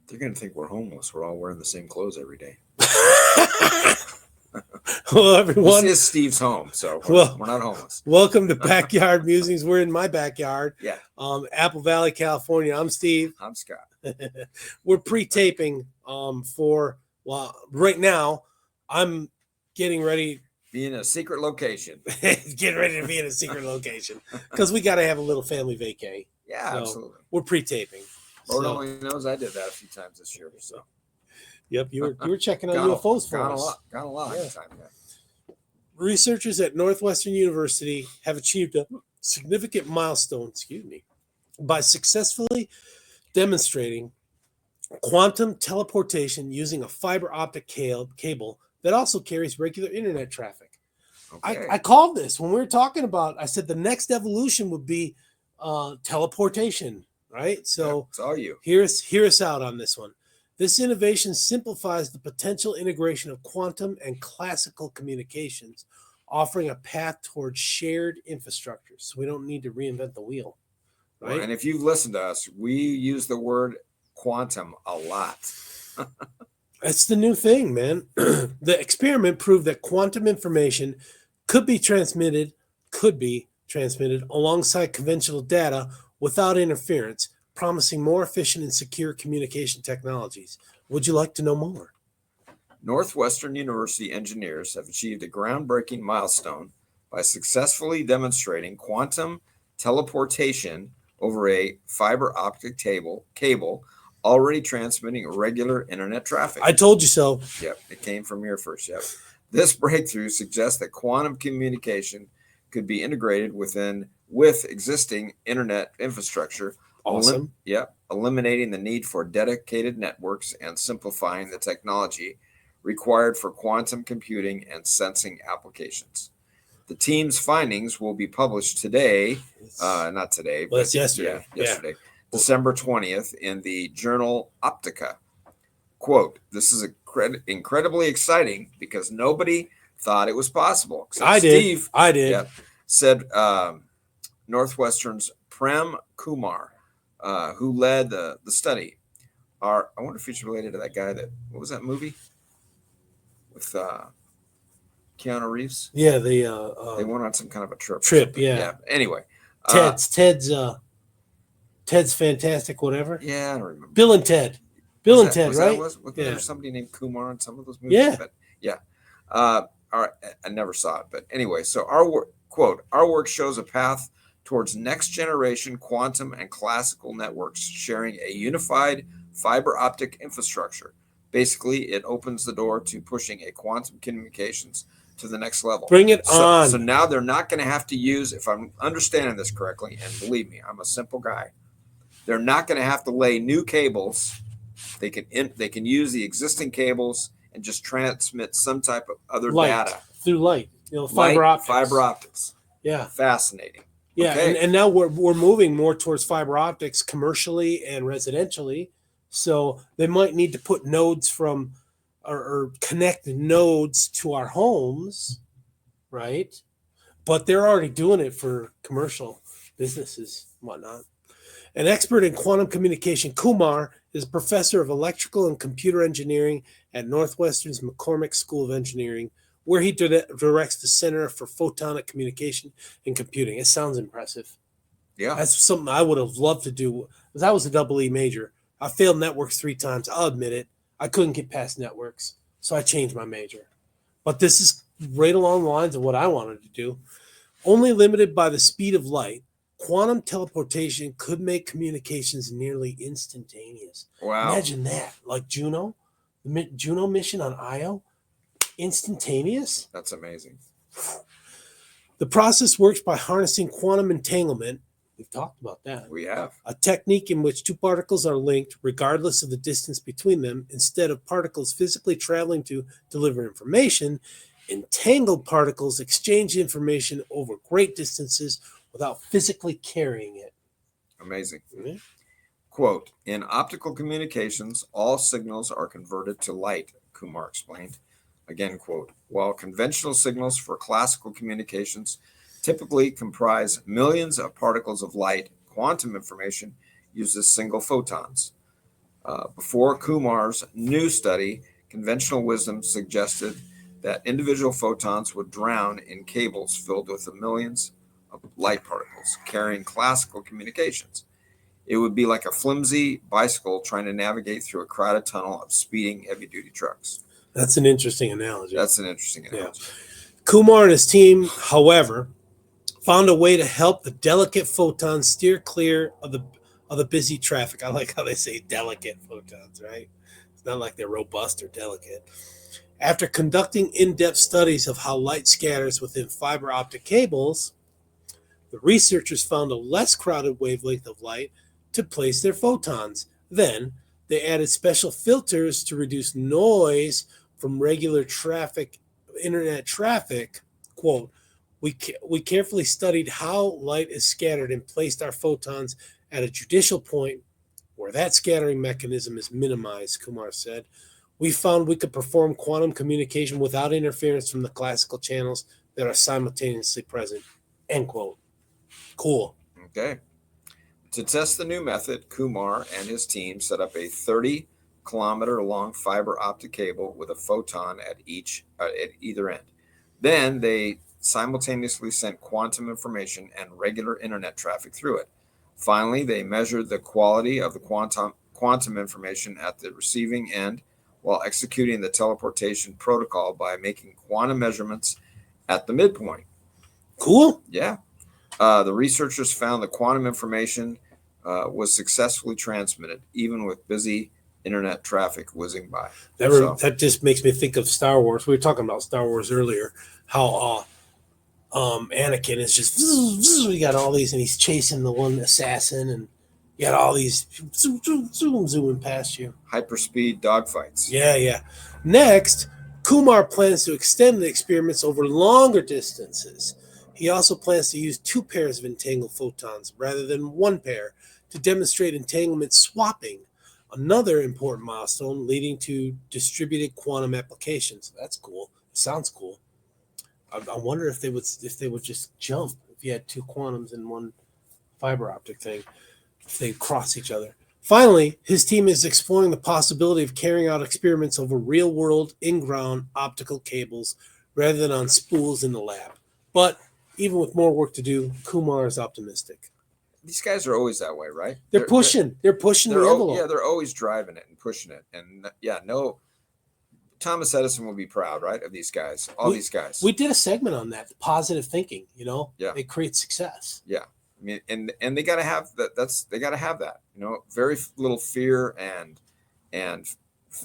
They're going to think we're homeless. We're all wearing the same clothes every day. Well, This everyone, is Steve's home, so well, we're not homeless. welcome to Backyard Musings. We're in my backyard, Yeah, Apple Valley, California. I'm Steve. I'm Scott. We're pre-taping right now I'm getting ready Be in a secret location. getting ready to be in a secret location because we got to have a little family vacay. Yeah, So absolutely. we're pre-taping. Lord So, only knows I did that a few times this year. So yep, you were checking out Got a- UFOs for got a us. lot. Got a lot Yeah. of time. Yeah. Researchers at Northwestern University have achieved a significant milestone, by successfully demonstrating quantum teleportation using a fiber optic cable that also carries regular internet traffic. Okay. I called this when we were talking about, I said the next evolution would be teleportation, right? So it's all you. hear us out on this one. This innovation simplifies the potential integration of quantum and classical communications, offering a path towards shared infrastructure. So we don't need to reinvent the wheel, right? Well, and if you've listened to us, we use the word quantum a lot. That's the new thing, man. The experiment proved that quantum information could be transmitted alongside conventional data without interference, promising more efficient and secure communication technologies. Would you like to know more? Northwestern University engineers have achieved a groundbreaking milestone by successfully demonstrating quantum teleportation over a fiber optic cable already transmitting regular internet traffic. I told you so. Yep, it came from here first. Yep. This breakthrough suggests that quantum communication could be integrated with existing internet infrastructure. Awesome. Eliminating the need for dedicated networks and simplifying the technology required for quantum computing and sensing applications. The team's findings will be published today, not today, but yesterday. Yeah, yesterday, December 20th, in the journal Optica. Quote, this is incredibly exciting because nobody thought it was possible. I did. Yeah, said Northwestern's Prem Kumar, who led the study. I wonder if he's related to that guy what was that movie? With Keanu Reeves? Yeah, they went on some kind of a trip. Yeah. Anyway. Ted's Fantastic Whatever. Yeah, I don't remember. Bill and Ted. Bill and Ted, right? There's somebody named Kumar in some of those movies. Yeah. But yeah. All right. I never saw it. But anyway, so our work shows a path towards next generation quantum and classical networks sharing a unified fiber optic infrastructure. Basically, it opens the door to pushing a quantum communications to the next level. Bring it on. So now they're not going to have to use, if I'm understanding this correctly, and believe me, I'm a simple guy, they're not going to have to lay new cables. They can use the existing cables and just transmit some type of other data. Through light. Fiber optics. Yeah. Fascinating. Yeah, okay. and now we're moving more towards fiber optics commercially and residentially. So they might need to put nodes or connect nodes to our homes, right? But they're already doing it for commercial businesses and whatnot. An expert in quantum communication, Kumar is a professor of electrical and computer engineering at Northwestern's McCormick School of Engineering, where he directs the Center for Photonic Communication and Computing. It sounds impressive. Yeah. That's something I would have loved to do. I was a double E major. I failed networks 3 times. I'll admit it. I couldn't get past networks, so I changed my major. But this is right along the lines of what I wanted to do. Only limited by the speed of light, quantum teleportation could make communications nearly instantaneous. Wow. Imagine that. Like Juno, the Juno mission on Io, instantaneous. That's amazing. The process works by harnessing quantum entanglement. We've talked about that. We have. A technique in which 2 particles are linked regardless of the distance between them. Instead of particles physically traveling to deliver information, entangled particles exchange information over great distances without physically carrying it. Amazing. Mm-hmm. Quote, in optical communications, all signals are converted to light, Kumar explained. Again, quote, while conventional signals for classical communications typically comprise millions of particles of light, quantum information uses single photons. Before Kumar's new study, conventional wisdom suggested that individual photons would drown in cables filled with the millions of light particles carrying classical communications. It would be like a flimsy bicycle trying to navigate through a crowded tunnel of speeding heavy duty trucks. That's an interesting analogy. That's an interesting analogy. Yeah. Kumar and his team, however, found a way to help the delicate photons steer clear of the busy traffic. I like how they say delicate photons, right? It's not like they're robust or delicate. After conducting in-depth studies of how light scatters within fiber optic cables, the researchers found a less crowded wavelength of light to place their photons. Then, they added special filters to reduce noise from regular internet traffic. Quote, we carefully studied how light is scattered and placed our photons at a judicial point where that scattering mechanism is minimized, Kumar said. We found we could perform quantum communication without interference from the classical channels that are simultaneously present. End quote. Cool. Okay. To test the new method, Kumar and his team set up a 30-kilometer long fiber optic cable with a photon at either end. Then they simultaneously sent quantum information and regular internet traffic through it. Finally, they measured the quality of the quantum information at the receiving end while executing the teleportation protocol by making quantum measurements at the midpoint. Cool. Yeah. The researchers found the quantum information was successfully transmitted, even with busy internet traffic whizzing by. That just makes me think of Star Wars. We were talking about Star Wars earlier, how Anakin is just, we got all these, and he's chasing the one assassin, and you got all these zooming past you. Hyperspeed dogfights. Yeah. Next, Kumar plans to extend the experiments over longer distances. He also plans to use 2 pairs of entangled photons rather than 1 pair to demonstrate entanglement swapping, another important milestone leading to distributed quantum applications. That's cool. Sounds cool. I wonder if they would just jump if you had 2 quantums in one fiber optic thing, if they cross each other. Finally, his team is exploring the possibility of carrying out experiments over real-world in-ground optical cables rather than on spools in the lab. But even with more work to do, Kumar is optimistic. These guys are always that way, right? They're pushing the envelope. Yeah, they're always driving it and pushing it. And Thomas Edison will be proud, right, of these guys, these guys. We did a segment on that, positive thinking, Yeah. It creates success. Yeah. I mean, and they got to have that. They got to have that, very little fear and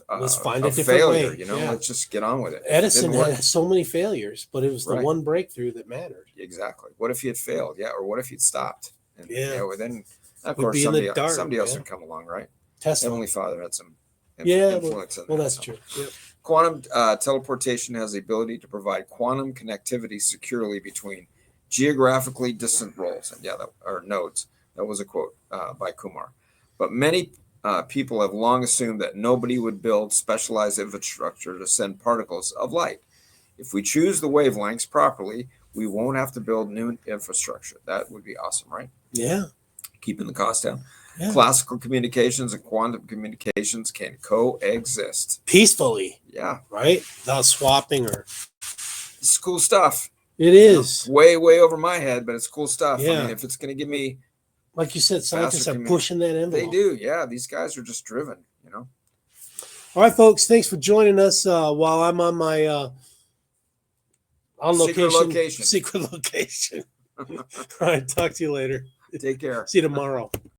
let's find a different failure, way. Let's just get on with it. Edison had so many failures, but it was the one breakthrough that mattered. Exactly. What if he had failed? Yeah. Or what if he'd stopped? And, then of We'd course somebody else man. would come along, right? Tesla. Heavenly Father had some influence in that. Well, that's true. Yep. Quantum teleportation has the ability to provide quantum connectivity securely between geographically distant roles, or nodes. That was a quote by Kumar. But many people have long assumed that nobody would build specialized infrastructure to send particles of light. If we choose the wavelengths properly, we won't have to build new infrastructure. That would be awesome, right? Yeah. Keeping the cost down. Yeah. Classical communications and quantum communications can coexist peacefully. Yeah. Right? Without swapping or. It's cool stuff. It is. Way over my head, but it's cool stuff. Yeah. I mean, if it's going to give me. Like you said, scientists are pushing that envelope. They do. Yeah. These guys are just driven, All right, folks. Thanks for joining us while I'm on my secret location. All right. Talk to you later. Take care. See you tomorrow.